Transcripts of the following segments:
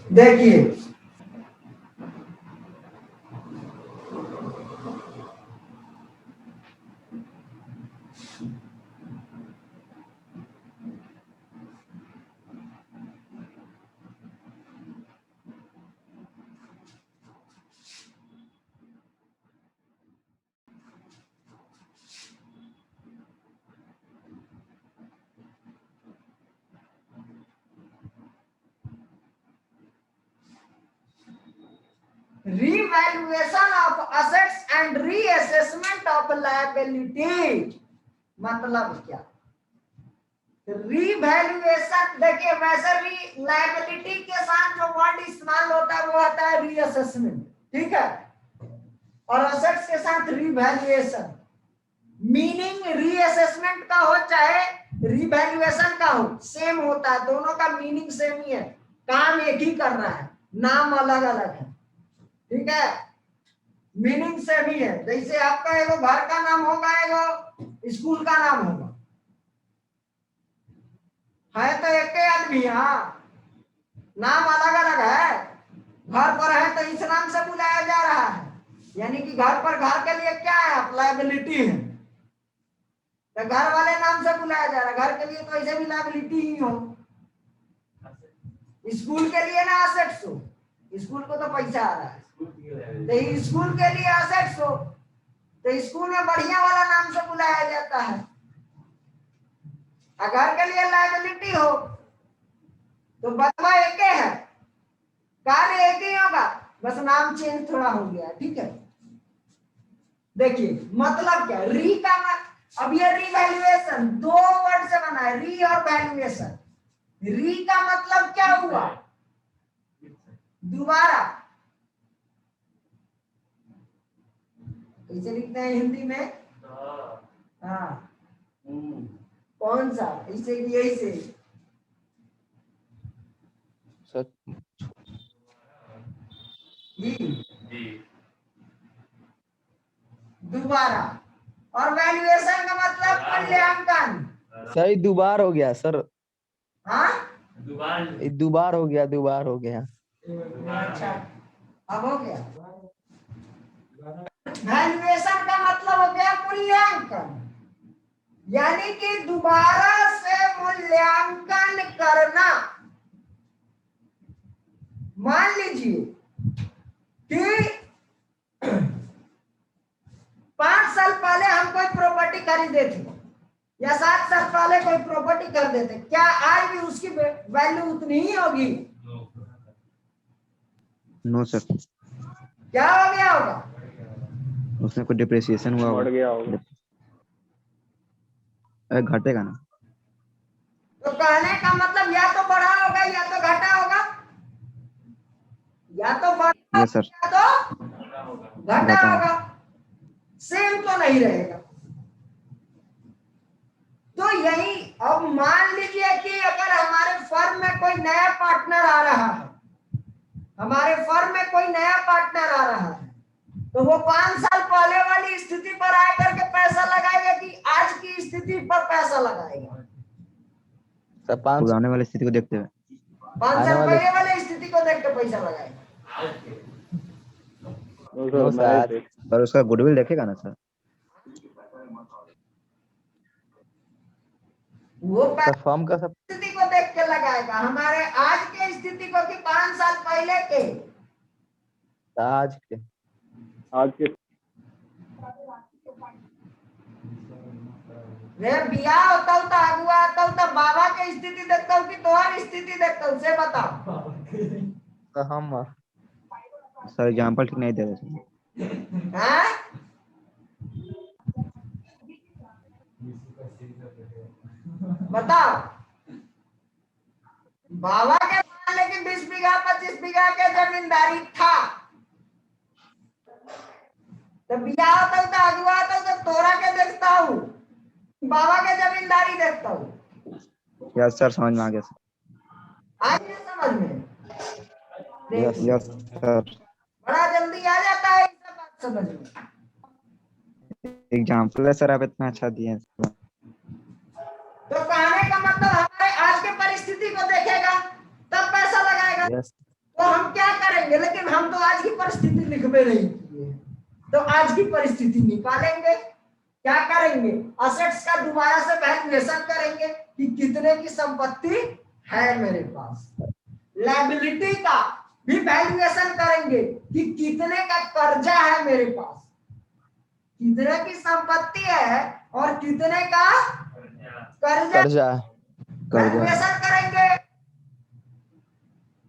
देखिए revaluation of assets and reassessment of liability मतलब क्या? रिवैल्यूएशन देखिए वैसे भी लायबिलिटी के साथ जो वर्ड इस्तेमाल होता है वो होता है रीअसेसमेंट, ठीक है, और असेट्स के साथ रिवैल्यूएशन। मीनिंग रीअसेसमेंट का हो चाहे रिवैल्यूएशन का हो सेम होता है, दोनों का मीनिंग सेम ही है, काम एक ही कर रहा है, नाम अलग अलग है, ठीक है, मीनिंग सेम ही है। जैसे आपका एगो घर का नाम होगा, एगो स्कूल का नाम होगा, है तो एक ही आदमी, हाँ नाम अलग अलग है। घर पर है तो इस नाम से बुलाया जा रहा है, यानी कि घर पर घर के लिए क्या है, लायबिलिटी है, तो घर वाले नाम से बुलाया जा रहा है, घर के लिए तो ऐसे भी लायबिलिटी ही हो। स्कूल के लिए ना असेट्स हो, स्कूल को तो पैसा आ रहा है, तो स्कूल के लिए असेट्स हो तो स्कूल में बढ़िया वाला नाम से बुलाया जाता है, घर के लिए लायबिलिटी हो तो बदला एक है, कार्य एक ही होगा, बस नाम चेंज थोड़ा हो गया, ठीक है। देखिए मतलब क्या, री का अब ये रीवैल्यूएशन दो वर्ड से बना है, री और वैल्यूएशन। री का मतलब क्या हुआ, दोबारा, कैसे लिखते हैं हिंदी में, हाँ कौन सा, इसे यही से जी दोबारा, और वैल्यूएशन का मतलब मूल्यांकन। सर दोबार हो गया सर, हाँ दोबार हो गया, दोबार हो गया। अच्छा अब हो गया। वैल्यूएशन का मतलब हो गया मूल्यांकन, यानी कि दोबारा से मूल्यांकन करना। मान लीजिए कि 5 साल पहले हम कोई प्रॉपर्टी खरीदे थे या 7 साल पहले कोई प्रॉपर्टी खरीदे थे, क्या आज भी उसकी वैल्यू उतनी ही होगी? नो सर, क्या हो गया होगा, उसमें कोई डिप्रिसिएशन हुआ होगा, घटेगा ना। तो कहने का मतलब या तो बढ़ा होगा या तो घटा होगा, या तो बढ़ा यस सर, या तो घटा होगा, सेम तो नहीं रहेगा। तो यही, अब मान लीजिए कि अगर हमारे फर्म में कोई नया पार्टनर आ रहा है, हमारे फर्म में कोई नया पार्टनर आ रहा है, तो वो 5 साल पहले वाली स्थिति पर आकर के पैसा लगाएगा कि आज की स्थिति पर पैसा लगाएगा? पुराने वाली स्थिति को देखते हुए, 5 साल पहले वाली स्थिति को देख के पैसा लगाएगा। पर उसका गुडविल देखेगा ना सर, वो फर्म का सब स्थिति को देख के लगाएगा, हमारे आज के स्थिति को कि 5 साल पहले के, आज के रे बियाह होता हूँ तो अगुआ आता हूँ तो बाबा की स्थिति देखता हूँ कि तुम्हारी स्थिति देखता हूँ, से बताओ। तो हम सर एग्जांपल ठीक नहीं दे रहे हैं? बताओ, बाबा के मान ले कि 20 बीघा 25 बीघा के जमींदारी था, तो बियाह होता हूँ तो अगुआ आता हूँ तो तोरा के देखता हूँ, बाबा के जमींदारी देखता हूँ। यस सर, समझ में आ गया सर, आइए समझ में, यस सर, बड़ा जल्दी आ जाता है सब बात समझ में। एग्जांपल है सर, आप इतना अच्छा दिए हैं। तो कहने का मतलब हमारे आज के परिस्थिति को देखेगा तब पैसा लगाएगा। यस तो हम क्या करेंगे, लेकिन हम तो आज की परिस्थिति लिखबे नहीं किए, तो आज की परिस्थिति निकालेंगे। क्या करेंगे, असेट्स का दोबारा से वैल्यूएशन करेंगे कि कितने की संपत्ति है मेरे पास। लायबिलिटी का भी वैल्यूएशन करेंगे कि कितने का कर्जा है मेरे पास, कितने की संपत्ति है और कितने का कर्जा वैल्यूएशन करेंगे।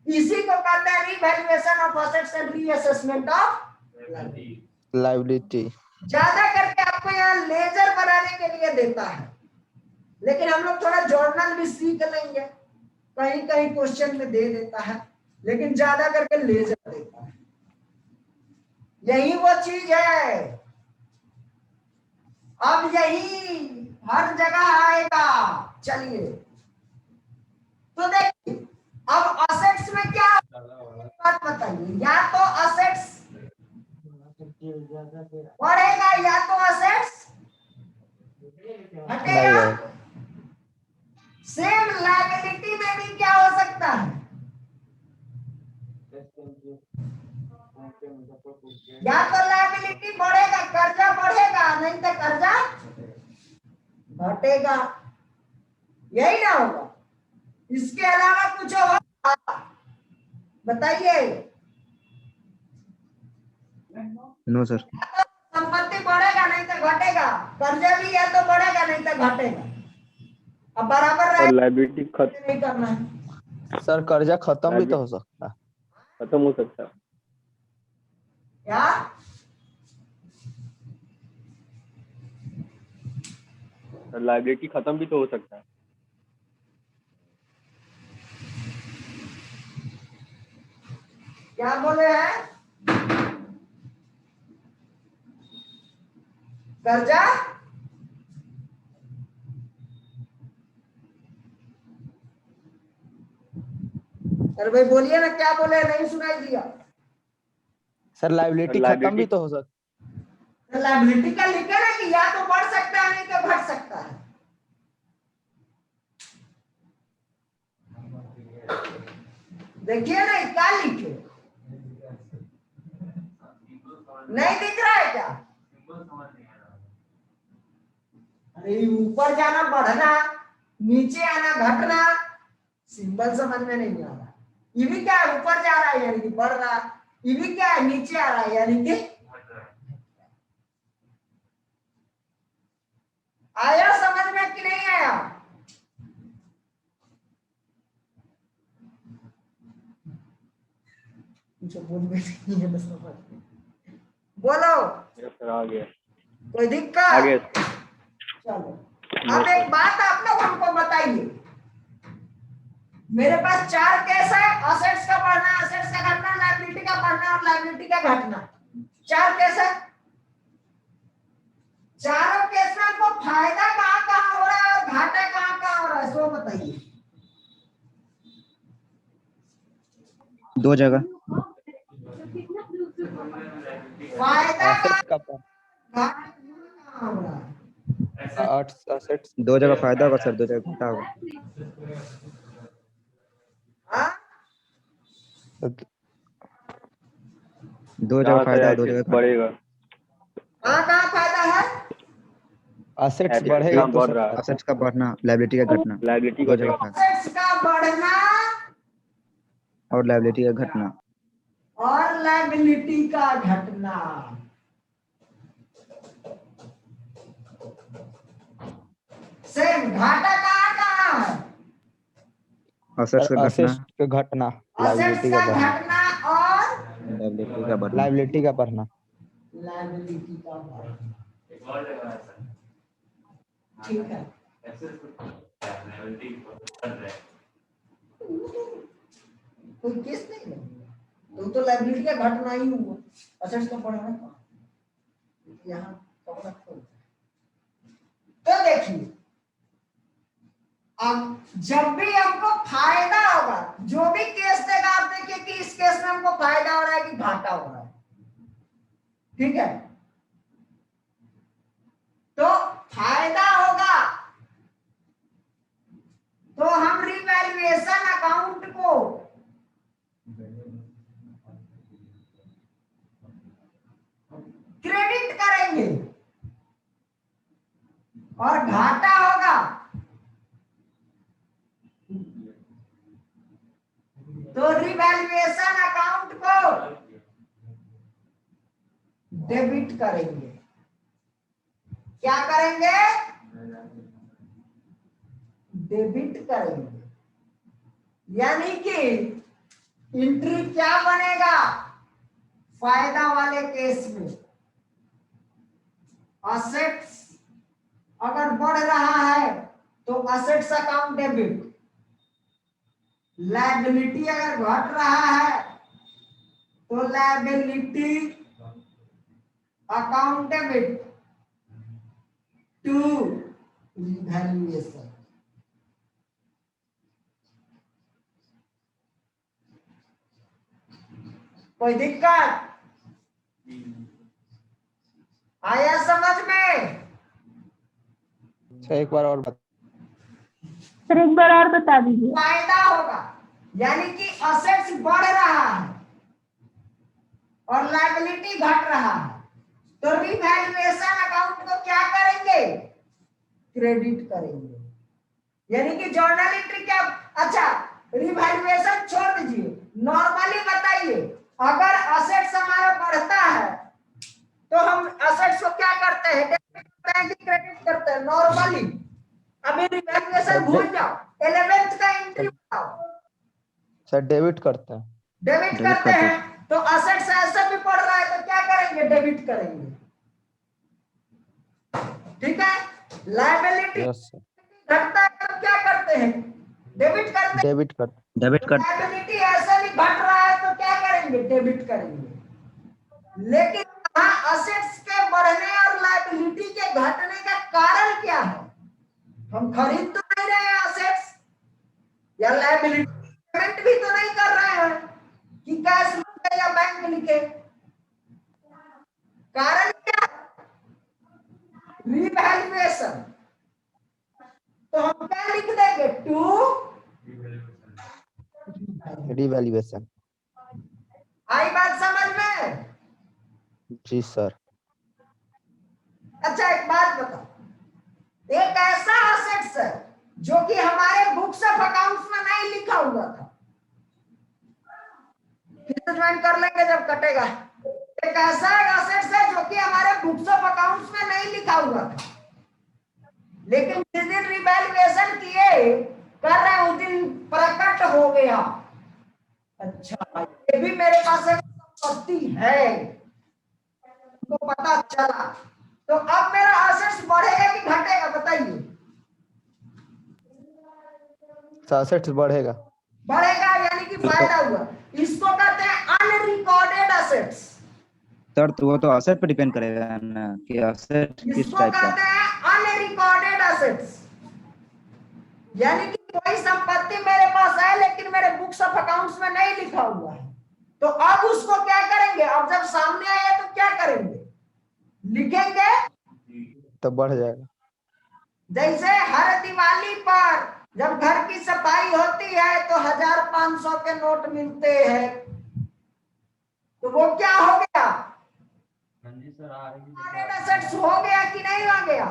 इसी को कहते हैं revaluation of assets and reassessment of liability. ज्यादा करके आपको यहाँ लेजर बनाने के लिए देता है, लेकिन हम लोग थोड़ा जर्नल भी सीख लेंगे, कहीं कहीं क्वेश्चन में दे देता है, लेकिन ज्यादा करके लेजर देता है। यही वो चीज है, अब यही हर जगह आएगा। चलिए तो देखिए, अब असेट्स में क्या बात बताइए, या तो असेट्स बढ़ेगा या तो असेट्स घटेगा। सेम लायबिलिटी में भी क्या हो सकता है, या तो लायबिलिटी बढ़ेगा, कर्जा बढ़ेगा, नहीं तो कर्जा घटेगा, यही ना होगा। इसके अलावा कुछ होगा बताइए। No sir. संपत्ति बढ़ेगा नहीं तो घटेगा, कर्जा भी है तो बढ़ेगा नहीं तो घटेगा। अब बराबर और लायबिलिटी नहीं करना है सर, कर्जा खत्म भी तो हो सकता है। खत्म हो सकता है क्या, लायबिलिटी खत्म भी तो हो सकता है। क्या बोले हैं, कर्जा अरे भाई बोलिए ना, क्या बोले, नहीं सुनाई दिया। सर लायबिलिटी खत्म भी तो हो सकता है, लायबिलिटी का लिखे ना कि या तो बढ़ सकता है नहीं तो घट सकता है। देखिए ना क्या लिखे, नहीं दिख रहा है क्या, अरे ऊपर जाना बढ़ना, नीचे आना घटना, सिंबल समझ में नहीं आ रहा। ये भी क्या है, ऊपर जा रहा है यानी कि बढ़ रहा, ये भी क्या है, नीचे आ रहा है यानी कि आया समझ में कि नहीं आया। कुछ बोल भी नहीं है, बस बोलो आ गया, कोई दिक्कत, आ गया। चलो अब एक बात आप लोग हमको बताइए, मेरे पास 4 केस है, असेट्स का बढ़ना, असेट्स का घटना, लायबिलिटी का बढ़ना और लायबिलिटी का घटना। 4 केस है, चारों केस में आपको फायदा कहाँ कहाँ हो रहा है और घाटा कहाँ कहाँ हो रहा है, सो बताइए। 2 जगह। फायदा असेट्स का घाटा हो रहा है, असेट्स 2 जगह फायदा होगा सर, 2 जगह घाटा होगा। हाँ? 2 जगह फायदा, 2 जगह घाटा बढ़ेगा। कहाँ फायदा है, असेट्स बढ़ेगा तो बढ़ रहा है, असेट्स का बढ़ना, लायबिलिटी का घटना, लायबिलिटी 2 जगह फायदा असेट्स का बढ़ना और लायबिलिटी का घटना। और लायबिलिटी का घटना। सेम घाटा कहाँ कहाँ है, असेट्स का घटना, असेट्स का घटना और लायबिलिटी का बढ़ना। लायबिलिटी का बढ़ना। ठीक है, कोई केस नहीं है, तो लायबिलिटी का घटना ही हुआ, असेट्स का बढ़ना यहाँ पकड़ा खोल। तो देखिए, अब जब भी हमको फायदा होगा, जो भी केस देगा आप देखिए कि इस केस में हमको फायदा हो रहा है कि घाटा हो रहा है, ठीक है। तो फायदा होगा तो हम रिवैल्यूएशन अकाउंट को और घाटा होगा तो रिवैल्यूएशन अकाउंट को डेबिट करेंगे। क्या करेंगे? डेबिट करेंगे। यानी कि एंट्री क्या बनेगा फायदा वाले केस में? असेट्स अगर बढ़ रहा है तो असेट्स अकाउंट डेबिट, लायबिलिटी अगर घट रहा है तो liability account debit to revaluation. कोई दिक्कत आया समझ में? अच्छा एक बार और सर एक बार और बता दीजिए। फायदा होगा यानी कि असेट्स बढ़ रहा है और लायबिलिटी घट रहा है तो रिवैल्यूएशन अकाउंट को क्या करेंगे? क्रेडिट करेंगे। यानी कि जर्नल एंट्री क्या? अच्छा रिवैल्यूएशन छोड़ दीजिए, नॉर्मली बताइए अगर असेट्स हमारा बढ़ता है तो हम असेट्स को क्या करते हैं? डेबिट करते हैं कि क्रेडिट करते हैं? नॉर्मली अभी रिवैल्यूएशन भूल जाओ, 11th का एंट्री बताओ। सर डेबिट करते हैं। डेबिट करते हैं तो असेट्स ऐसे भी पड़ रहा है तो क्या करेंगे? डेबिट करेंगे। ठीक है। Liability yes sir. घटता है तो क्या करते हैं? डेबिट करते हैं। डेबिट कर लायबिलिटी ऐसे भी घट रहा है तो क्या करेंगे? डेबिट करेंगे। लेकिन यहाँ असेट्स के बढ़ने और लायबिलिटी के घटने का कारण क्या है? हम खरीद तो नहीं रहे हैं असेट्स या लायबिलिटी पेमेंट भी तो नहीं कर रहे हैं कि कैश लिखे या बैंक लिखे। कारण क्या? रिवैल्यूएशन। तो हम क्या लिख देंगे? To revaluation. आई बात समझ में? जी सर। अच्छा एक बात बताओ, एक ऐसा असेट्स है जो कि हमारे बुक्स ऑफ अकाउंट्स में नहीं लिखा हुआ था, फिर से ज्वाइन कर लेंगे जब कटेगा। एक ऐसा असेट्स है जो कि हमारे बुक्स ऑफ अकाउंट्स में नहीं लिखा हुआ था, लेकिन जिस दिन रिवैल्यूएशन किए कर रहे उस दिन प्रकट हो गया। अच्छा ये भी मेरे पास एक संपत्ति है तो पता चला, तो अब मेरा असेट्स बढ़ेगा कि घटेगा बताइए? असेट्स बढ़ेगा। बढ़ेगा यानी कि फायदा हुआ। इसको कहते हैं अनरिकॉर्डेड असेट्स। सर तो वो तो असेट पे डिपेंड करेगा ना कि असेट किस इसको टाइप का। कहते हैं अनरिकॉर्डेड असेट्स, यानी कि कोई संपत्ति मेरे पास है लेकिन मेरे बुक्स ऑफ अकाउंट्स में नहीं लिखा हुआ है, तो अब उसको क्या करेंगे? अब जब सामने आए तो क्या करेंगे? लिखेंगे। तो बढ़ जाएगा। जैसे हर दिवाली पर जब घर की सफाई होती है तो 1500 के नोट मिलते हैं, तो वो क्या हो गया? असेट्स हो गया कि नहीं हो गया?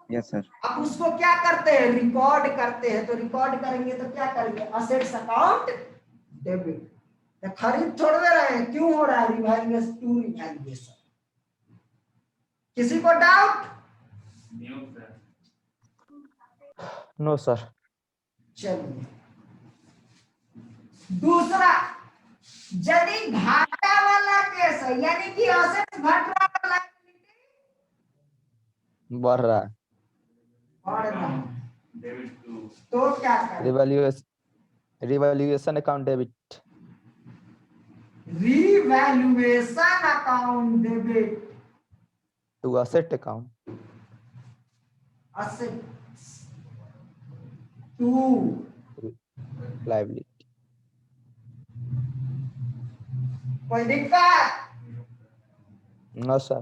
Yes sir. अब उसको क्या करते हैं? रिकॉर्ड करते हैं। तो रिकॉर्ड करेंगे तो क्या करेंगे? Assets account debit. तो खरीद छोड़ दे रहे हैं, क्यों हो रहा है? Revaluation to revaluation. किसी को डाउट? No sir. चलिए दूसरा, यदि घाटा वाला केस है यानी कि असेट्स घट रहा है, लायबिलिटी बढ़ रहा है, बढ़ रहा है, तो क्या करें? Revaluation account debit. Revaluation account debit to asset account. Assets to liability. कोई दिक्कत? No sir.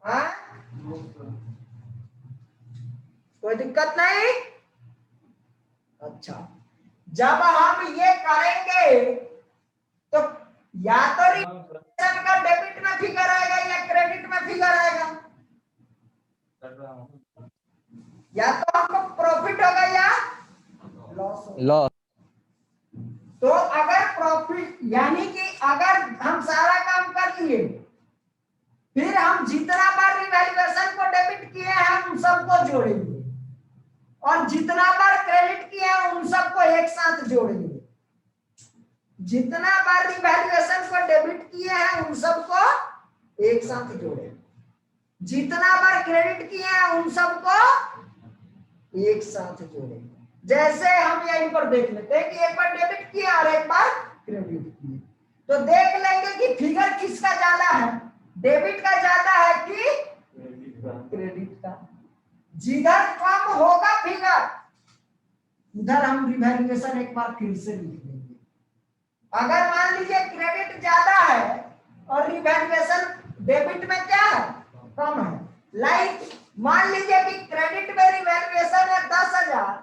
हाँ? कोई दिक्कत नहीं? अच्छा जब हम ये करेंगे तो या तो रिवैल्यूएशन का डेबिट में फिगर आएगा या क्रेडिट में फिगर आएगा। या तो हमको प्रॉफिट होगा या लॉस होगा। लॉस। तो अगर प्रॉफिट यानी कि अगर हम सारा काम कर लिए, फिर हम जितना बार रिवैल्यूएशन को डेबिट किए हैं उन सबको जोड़ेंगे, और जितना बार क्रेडिट किए हैं उन सबको एक साथ जोड़ेंगे। जितना बार रिवैल्यूएशन को डेबिट किए हैं उन सबको एक साथ जोड़ेंगे, जितना बार क्रेडिट किए हैं उन सबको एक साथ जोड़ेंगे। जैसे हम यहीं पर देख लेते हैं कि एक बार डेबिट किया और एक बार क्रेडिट किया, तो देख लेंगे कि फिगर किसका ज्यादा है, डेबिट का ज्यादा है कि क्रेडिट का। जिधर कम होगा फिगर उधर हम रिवैल्यूएशन एक बार फिर से लिख देंगे। अगर मान लीजिए क्रेडिट ज्यादा है और रिवैल्यूएशन डेबिट में क्या है, कम है, लाइक मान लीजिए कि क्रेडिट में रिवैल्यूएशन है 10,000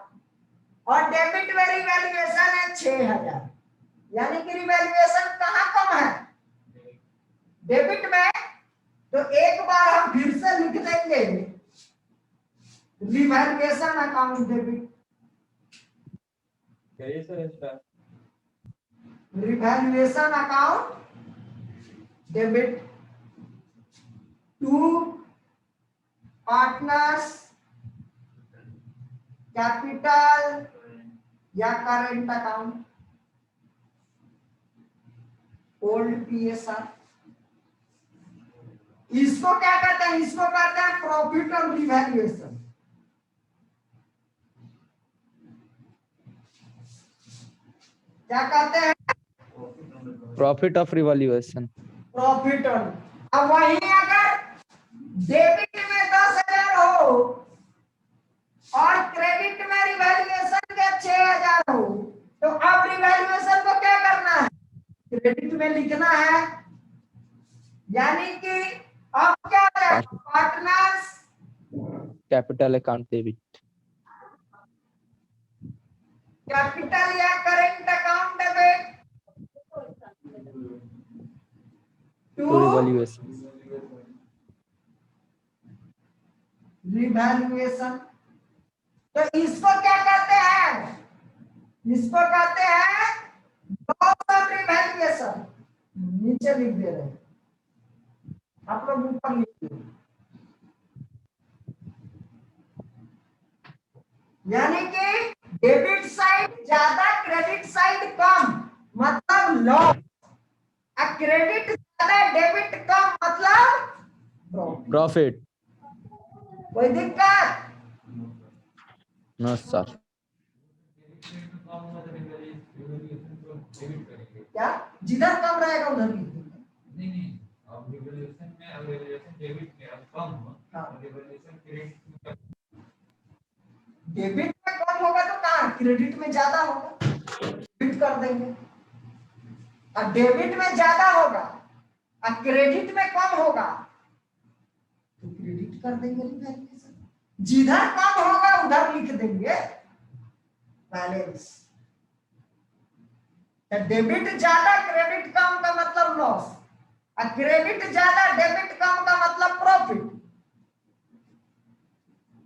और डेबिट में रिवैल्यूएशन है 6,000, यानी कि रिवैल्यूएशन कहाँ कम है, डेबिट में। तो एक बार हम फिर से लिख देंगे revaluation account debit, revaluation account debit to partners capital या करेंट अकाउंट ओल्ड पीएसआर। इसको क्या कहते हैं, इसको कहते हैं प्रॉफिट ऑन रिवैल्यूएशन। क्या कहते हैं, profit of revaluation. Profit on. अब वही अगर डेबिट में 10,000 हो और क्रेडिट में रिवैल्यूएशन के 6,000 हो, तो अब रिवैल्यूएशन को क्या करना है, क्रेडिट में लिखना है, यानी कि अब क्या है, partners capital account debit capital या current account debit to revaluation. Revaluation. तो इसको क्या कहते हैं, इसको कहते हैं लॉस ऑन रिवैल्यूएशन। नीचे लिख दे रहे हैं, आप लोग ऊपर लिखिए, यानी कि डेबिट साइड ज्यादा क्रेडिट साइड कम मतलब लॉस, क्रेडिट ज्यादा डेबिट कम मतलब प्रॉफिट। कोई दिक्कत, नो सर। क्या जिधर कम रहेगा उधर लिख देंगे। नहीं अब रिवैल्यूएशन में, अब रिवैल्यूएशन डेबिट में अब कम हो, हाँ। रिवैल्यूएशन क्रेडिट में डेबिट में कम होगा तो कहाँ क्रेडिट में ज्यादा होगा, डेबिट कर देंगे। और डेबिट में ज्यादा होगा और क्रेडिट में कम होगा तो क्रेडिट कर देंगे रिवैल्यूएशन। जिधर कम होगा उधर लिख देंगे बैलेंस। डेबिट ज्यादा क्रेडिट कम का मतलब लॉस, और क्रेडिट ज्यादा डेबिट कम का मतलब प्रॉफिट।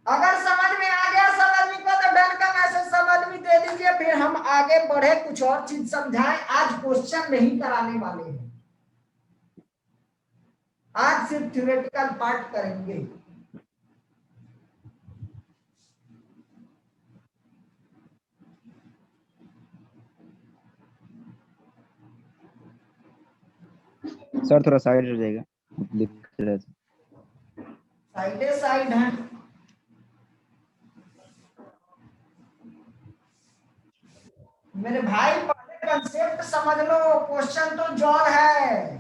अगर समझ में आ गया सब आदमी को तो डन का मैसेज सब आदमी दे दीजिए, फिर हम आगे बढ़े, कुछ और चीज समझाएं। आज क्वेश्चन नहीं कराने वाले हैं, आज सिर्फ थ्योरेटिकल पार्ट करेंगे। सर थोड़ा साइड हो जाएगा, लिख रहे थे। साइडे साइड है, मेरे भाई पहले कंसेप्ट समझ लो, क्वेश्चन तो जॉन है,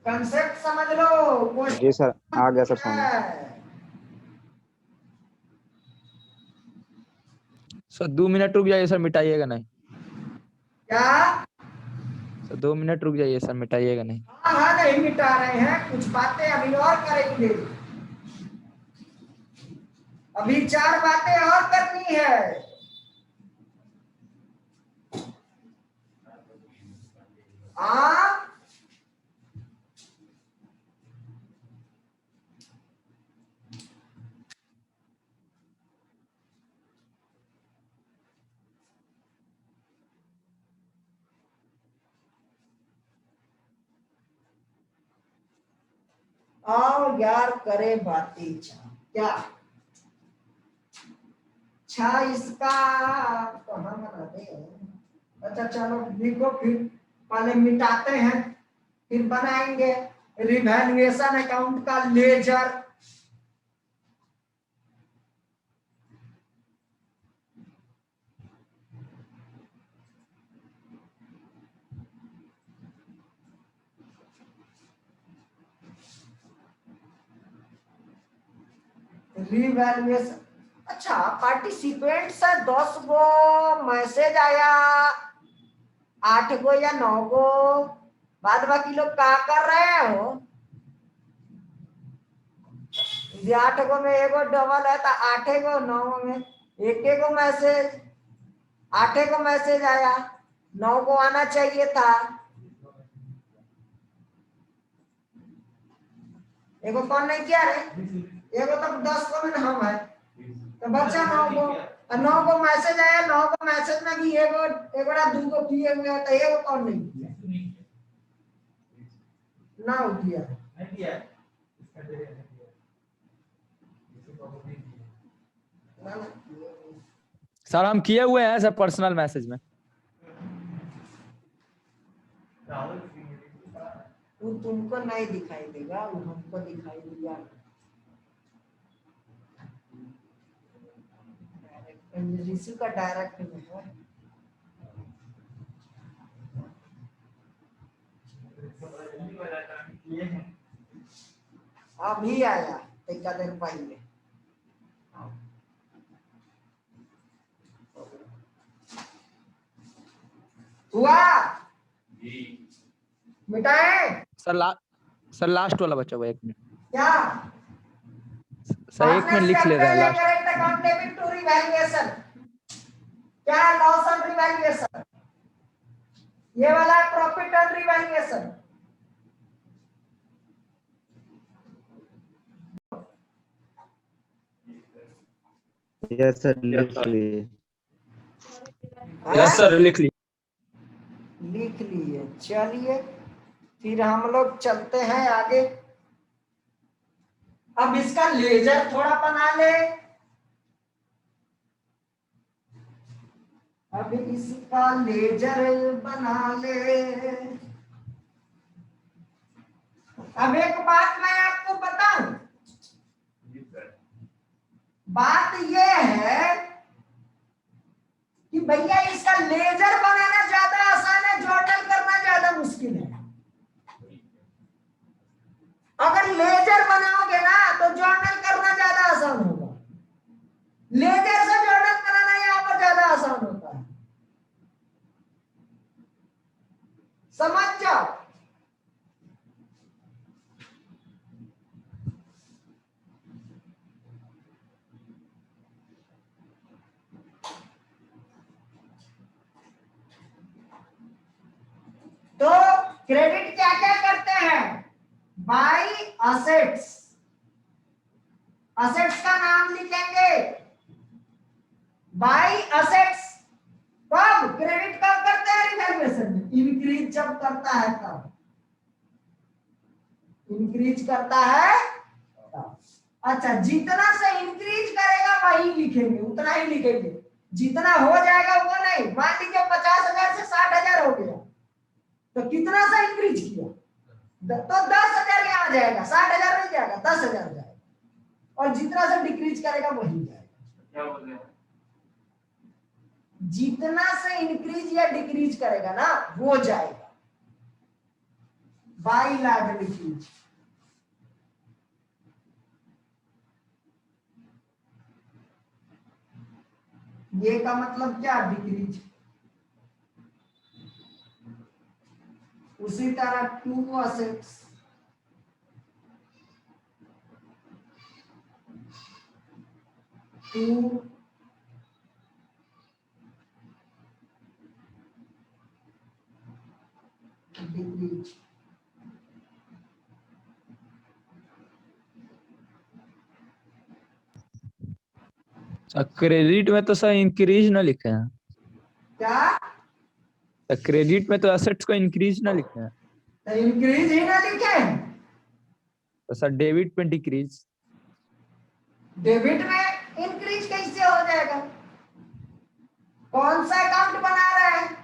कंसेप्ट समझ लो। जी सर, आ गया सर समझ। सर 2 मिनट रुक जाइए सर, मिटाइएगा नहीं। क्या सर 2 मिनट रुक जाइए सर, मिटाइएगा नहीं। हाँ हाँ नहीं मिटा रहे हैं, कुछ बातें अभी और करेंगे, अभी 4 बातें और करनी है। हाँ आओ यार करे बातें क्या छा इसका कहाँ बनाते हैं। अच्छा चलो लिखो फिर पहले मिटाते हैं फिर बनाएंगे रिवैल्यूएशन अकाउंट का लेजर। रिवैल्यूएशन अच्छा पार्टिसिपेंट से 10 गो मैसेज आया 8 गो या 9 गो बाद बाकी लोग क्या कर रहे हो। यदि 8 गो में एगो डबल है तो 8 गो 9 में एक गो मैसेज 8 गो मैसेज आया 9 गो आना चाहिए था। एगो कौन नहीं किया रे एगो तो 10 गो में हम है तो बच्चा 9 गो 9 गो मैसेज आया 9 गो मैसेज में भी एगो एगोड़ा 2 गो किए हुए हैं तो एगो कौन नहीं किया ना किया नहीं किया है। इसका दे नहीं किया। इसी को नहीं किया। ना, ना। सर हम किए हुए हैं सर पर्सनल मैसेज में। राहुल वो तुमको नहीं दिखाई देगा वो हमको दिखाई दिया। ऋषि का डायरेक्ट में है किए हैं। अभी आया एक दिन पहले हुआ मिटाए सर लास्ट वाला बचा हुआ 1 मिनट। क्या सर 1 मिनट लिख ले रहा है last. Correct account debit to revaluation क्या लॉस ऑन रिवैल्यूएशन ये वाला profit on revaluation. Yes sir लिख लिए। यस सर लिख ली। लिख लिए चलिए फिर हम लोग चलते हैं आगे। अब इसका लेजर थोड़ा बना ले। अब इसका लेजर बना ले। अब एक बात मैं आपको बताऊं बात यह है कि भैया इसका लेजर बनाना ज्यादा आसान है जर्नल करना ज्यादा मुश्किल है। अगर लेजर बनाओगे ना तो जर्नल करना ज्यादा आसान होगा। लेजर से जर्नल बनाना यहाँ पर ज्यादा आसान होता है समझ जाओ। तो क्रेडिट क्या क्या करते हैं बाई असेट्स। असेट्स का नाम लिखेंगे बाई असेट्स। कब क्रेडिट कब करते हैं रिवैल्यूएशन में इंक्रीज जब करता है तब इंक्रीज करता है तब। अच्छा जितना से इंक्रीज करेगा वही लिखेंगे उतना ही लिखेंगे जितना हो जाएगा वो नहीं। मान लीजिए 50,000 से 60,000 हो गया तो कितना सा इंक्रीज किया तो 10,000 यहाँ जाएगा 60,000 नहीं जाएगा 10,000 जाएगा और जितना से डिक्रीज करेगा वही जाएगा। क्या बोल रहे हैं? जितना से इंक्रीज या डिक्रीज करेगा ना वो जाएगा बाई लायबिलिटीज। ये का मतलब क्या डिक्रीज। उसी तरह to assets to decrease. Credit में तो सर इंक्रीज ना लिखे हैं। क्या क्रेडिट में तो एसेट्स को इंक्रीज ना लिखे हैं। तो इंक्रीज ही ना लिखे तो सर डेबिट में डिक्रीज। डेबिट में इंक्रीज कैसे हो जाएगा? कौन सा अकाउंट बना रहा है?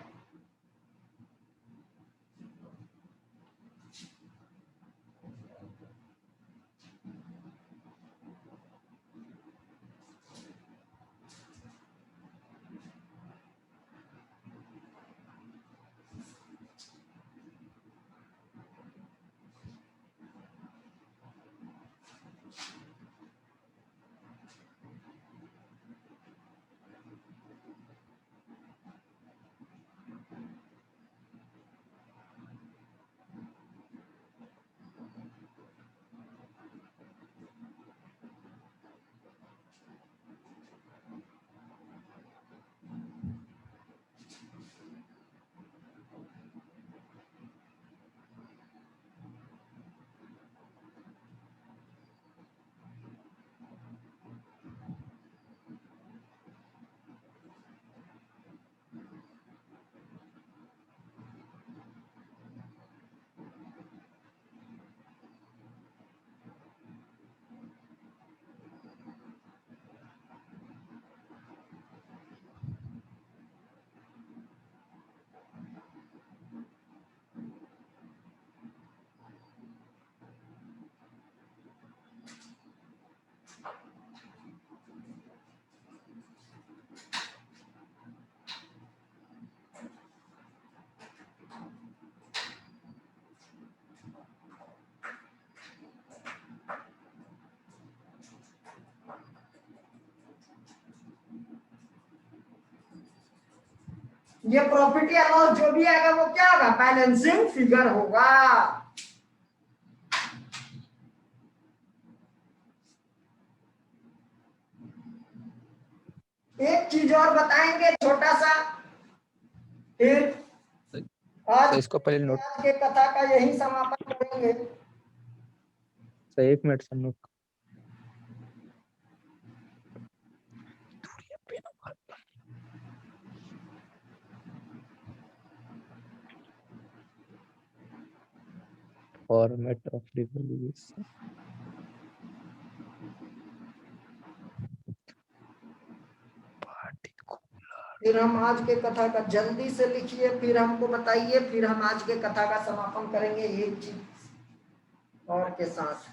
ये प्रॉफिट या लॉस जो भी आएगा वो क्या होगा? बैलेंसिंग फिगर होगा। एक चीज और बताएंगे छोटा सा, फिर तो आज इसको पहले नोट। आज के कथा का यही समापन करेंगे। तो 1 minute sir note. Format of revolution. फिर हम आज के कथा का जल्दी से लिखिए, फिर हमको बताइए, फिर हम आज के कथा का समापन करेंगे एक चीज और के साथ।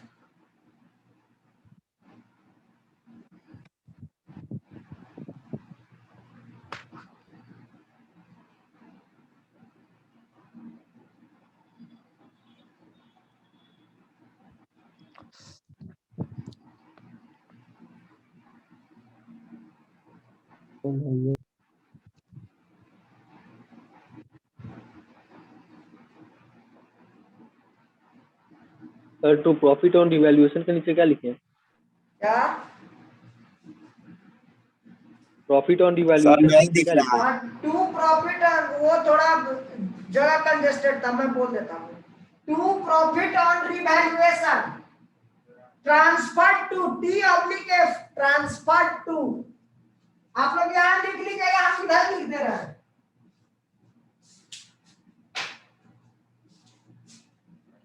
Sir to profit on revaluation के नीचे क्या लिखे? क्या प्रॉफिट ऑन सर रिवैल्यूएशन नहीं दिख रहा है। टू प्रॉफिट, वो थोड़ा जगह कंजेस्टेड था, मैं बोल देता हूँ। To profit on revaluation transfer to T/F transfer to. आप लोग यहाँ लिख लीजिएगा, हम इधर लिख दे रहे हैं।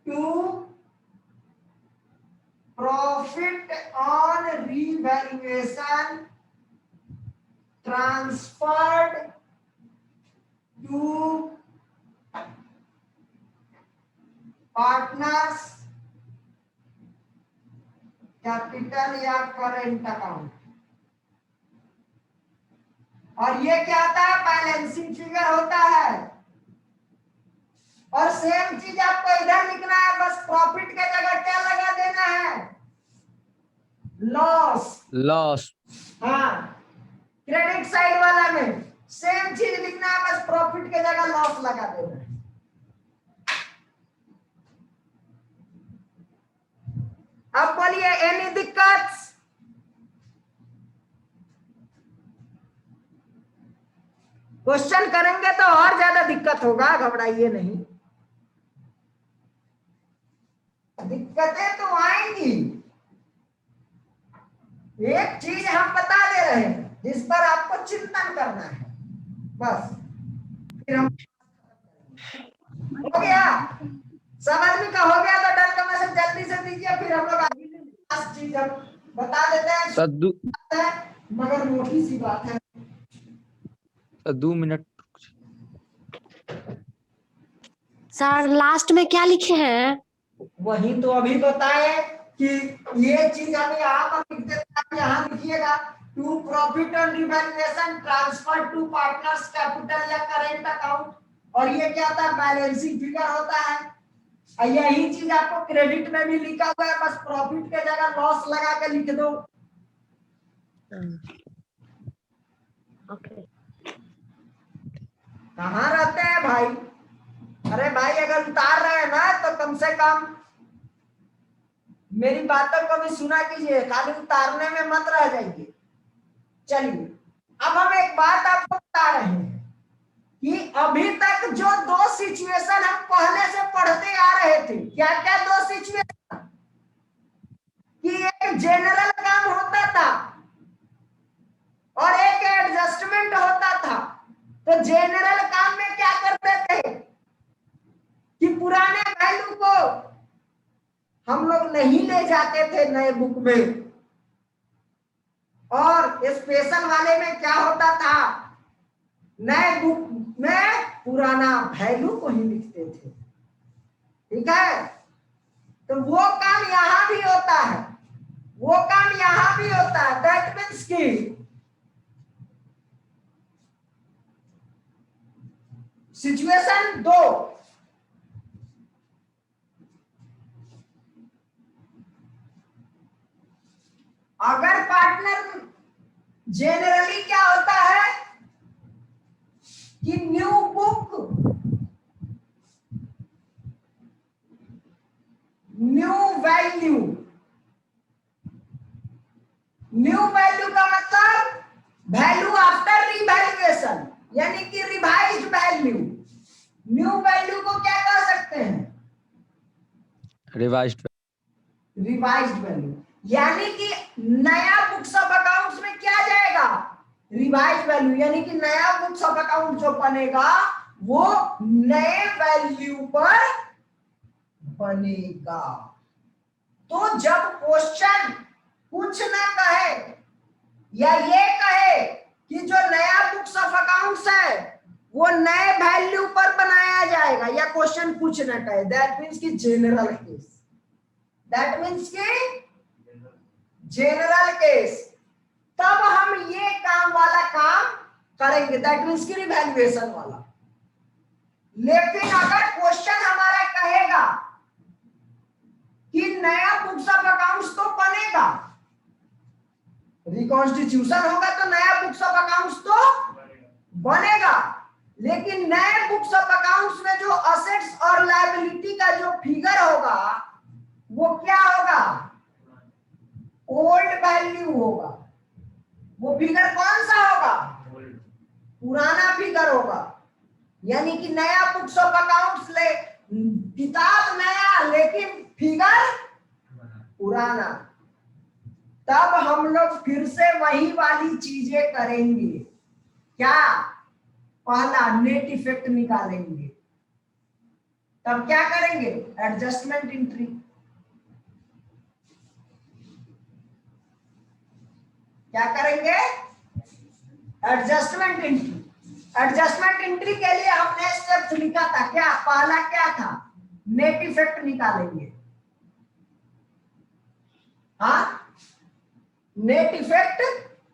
To profit on revaluation transferred to partners capital या करेंट अकाउंट। और ये क्या होता है? बैलेंसिंग फिगर होता है। और सेम चीज आपको इधर लिखना है, बस प्रॉफिट के जगह क्या लगा देना है? लॉस। लॉस। हाँ, क्रेडिट साइड वाला में सेम चीज लिखना है, बस प्रॉफिट के जगह लॉस लगा देना है। अब बोलिए एनी दिक्कत? क्वेश्चन करेंगे तो और ज्यादा दिक्कत होगा, घबराइए नहीं। दिक्कतें तो आएंगी। एक चीज हम बता दे रहे हैं जिस पर आपको चिंतन करना है, बस। फिर हम हो गया, समझ में का हो गया तो डन का मैसेज जल्दी से दीजिए, फिर हम लोग लास्ट चीज हम बता देते हैं सर मगर मोटी सी बात है। 2 मिनट। सर लास्ट में क्या लिखे हैं? वही तो अभी बताए कि ये चीज हमें यहाँ पर लिख देता है, यहाँ लिखिएगा to profit on revaluation transfer to partners capital या करेंट अकाउंट, और ये क्या होता है बैलेंसिंग फिगर होता है। और यही चीज आपको क्रेडिट में भी लिखा हुआ है, बस प्रॉफिट के जगह लॉस लगा के लिख दो। ओके। कहाँ रहते हैं भाई? अरे भाई अगर उतार रहे हैं ना तो कम से कम मेरी बातों को भी सुना कीजिए, खाली उतारने में मत रह जाइए। चलिए अब हम एक बात आपको बता रहे हैं कि अभी तक जो दो सिचुएशन हम पहले से पढ़ते आ रहे थे, क्या क्या दो सिचुएशन, कि एक जनरल काम होता था और एक एडजस्टमेंट होता था। तो जनरल काम में क्या करते थे कि पुराने वैल्यू को हम लोग नहीं ले जाते थे नए बुक में, और स्पेशल वाले में क्या होता था, नए बुक में पुराना वैल्यू को ही लिखते थे। ठीक है, तो वो काम यहां भी होता है, वो काम यहां भी होता है। दैट मीन्स की सिचुएशन 2, अगर पार्टनर जनरली क्या होता है कि new book new value, new value का मतलब वैल्यू आफ्टर रिवैल्यूएशन, यानी कि रिवाइज्ड वैल्यू। न्यू वैल्यू को क्या कह सकते हैं? रिवाइज्ड। रिवाइज्ड वैल्यू, यानी कि नया बुक्स ऑफ अकाउंट्स में क्या जाएगा? रिवाइज्ड वैल्यू, यानी कि नया बुक्स ऑफ अकाउंट जो बनेगा वो नए वैल्यू पर बनेगा। तो जब क्वेश्चन कुछ ना कहे या ये कहे कि जो नया बुक्स ऑफ अकाउंट्स है वो नए वैल्यू पर बनाया जाएगा, या क्वेश्चन कुछ ना कहे, दैट मीन्स कि जनरल केस, दैट मीन्स कि जनरल केस, तब हम ये काम वाला काम करेंगे, दैट मीन्स की रिवैल्यूएशन वाला। लेकिन अगर क्वेश्चन हमारा कहेगा कि नया बुक्स ऑफ अकाउंट्स तो बनेगा, रिकॉन्स्टिट्यूशन होगा तो नया बुक्स ऑफ अकाउंट्स तो बनेगा, लेकिन नए बुक्स ऑफ अकाउंट्स में जो असेट्स और लायबिलिटी का जो फिगर होगा वो क्या होगा? ओल्ड वैल्यू होगा। वो फिगर कौन सा होगा? पुराना फिगर होगा। यानी कि नया बुक्स ऑफ अकाउंट्स ले, किताब नया लेकिन फिगर पुराना। तब हम लोग फिर से वही वाली चीजें करेंगे। क्या? पहला नेट इफेक्ट निकालेंगे। तब क्या करेंगे? Adjustment entry. क्या करेंगे? Adjustment entry. एडजस्टमेंट एंट्री के लिए हमने स्टेप्स लिखा था, क्या? पहला क्या था? नेट इफेक्ट निकालेंगे। हाँ, नेट इफेक्ट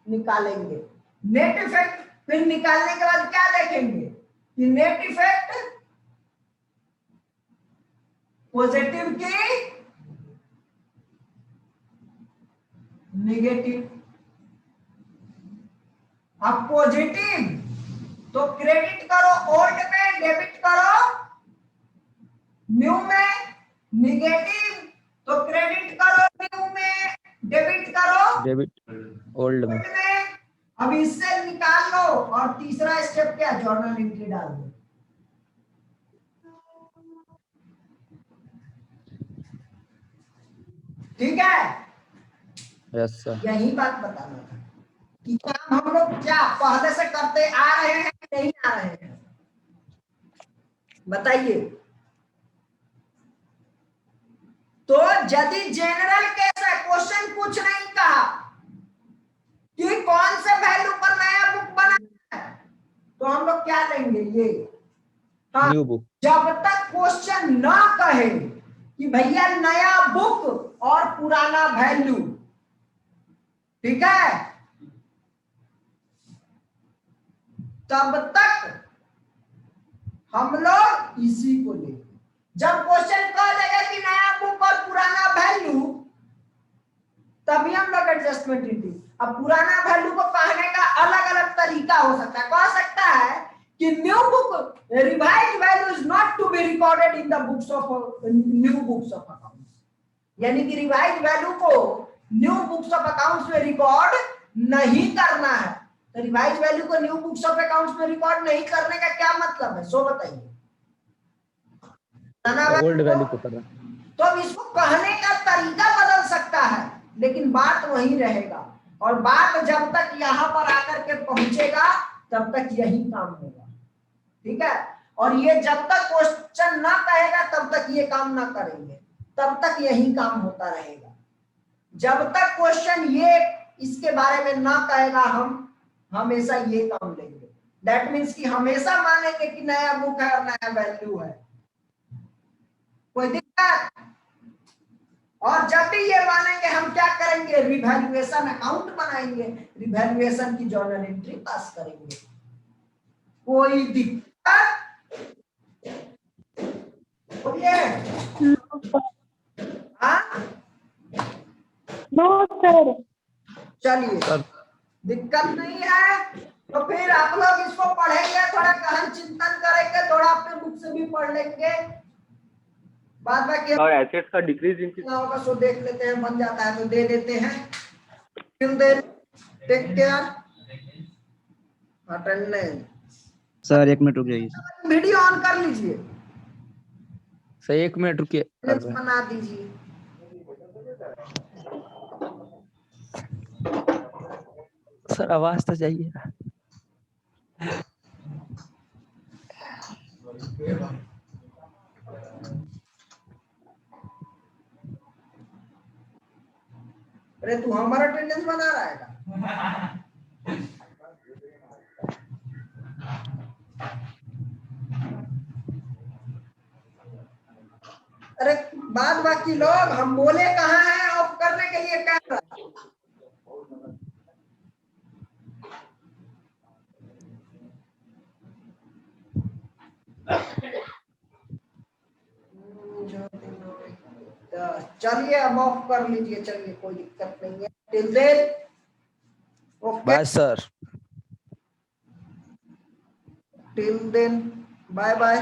निकालेंगे। नेट इफेक्ट फिर निकालने के बाद क्या देखेंगे कि नेट इफेक्ट पॉजिटिव की नेगेटिव। अब पॉजिटिव तो क्रेडिट करो ओल्ड में, डेबिट करो न्यू में, निगेटिव तो क्रेडिट करो न्यू में, डेबिट करो डेबिट ओल्ड में। अब इससे निकाल लो, और तीसरा स्टेप क्या? जर्नल एंट्री डाल दो। ठीक है, यस सर। यही बात बताना था कि काम हम लोग क्या पहले से करते आ रहे हैं नहीं आ रहे हैं, बताइए। तो यदि जनरल केस है, क्वेश्चन कुछ नहीं कहा कि कौन से वैल्यू पर नया बुक बना है, तो हम लोग क्या लेंगे ये, हाँ, न्यू बुक। जब तक क्वेश्चन ना कहे कि भैया नया बुक और पुराना वैल्यू, ठीक है, तब तक हम लोग इसी को लेंगे। जब क्वेश्चन कह देगा कि नया बुक और पुराना वैल्यू, तभी हम लोग एडजस्टमेंट इंटीज। अब पुराना वैल्यू को कहने का अलग अलग तरीका हो सकता है। कह सकता है कि new book revise value is not to be recorded in the books of new books of accounts, यानी कि रिवाइज वैल्यू को न्यू बुक्स ऑफ अकाउंट्स में रिकॉर्ड नहीं करना है। तो रिवाइज वैल्यू को न्यू बुक्स ऑफ अकाउंट्स में रिकॉर्ड नहीं करने का क्या मतलब है, सो बताइए। ओल्ड वैल्यू को कर रहा है। तो अब इसको कहने का तरीका बदल सकता है, लेकिन बात वही रहेगा। और बात जब तक यहाँ पर आकर के पहुंचेगा तब तक यही काम होगा, ठीक है। और ये जब तक क्वेश्चन ना कहेगा तब तक ये काम ना करेंगे, तब तक यही काम होता रहेगा। जब तक क्वेश्चन ये इसके बारे में ना कहेगा, हम हमेशा ये काम लेंगे। दैट मीन्स कि हमेशा मानेंगे कि नया बुक है और नया वैल्यू है, कोई दिक्कत। और जब भी ये मानेंगे, हम क्या करेंगे, रिवैल्यूएशन अकाउंट बनाएंगे, रिवैल्यूएशन की जर्नल एंट्री पास करेंगे। कोई दिक्कत बोलिए। हाँ नो सर। चलिए, दिक्कत नहीं है। तो फिर आप लोग इसको पढ़ेंगे, थोड़ा गहन चिंतन करेंगे, थोड़ा अपने बुक से भी पढ़ लेंगे। बाद बाकी और एसेट्स का डिक्रीज इंक्रीज कितना होगा सो देख लेते हैं, बन जाता है तो दे देते हैं। Till then take care, attendance. Sir 1 minute रुक जाइए। वीडियो ऑन कर लीजिए, सर 1 मिनट रुकिए, कर रहे हैं। बना दीजिए। सर आवाज तो चाहिए। अरे तू हमारा अटेंडेंस बना रहा है क्या? अरे बाद बाकी लोग, हम बोले कहाँ हैं ऑफ करने के लिए कैमरा। चलिए अब ऑफ कर लीजिए, चलिए कोई दिक्कत नहीं है। Till then okay, bye sir. Till then bye bye.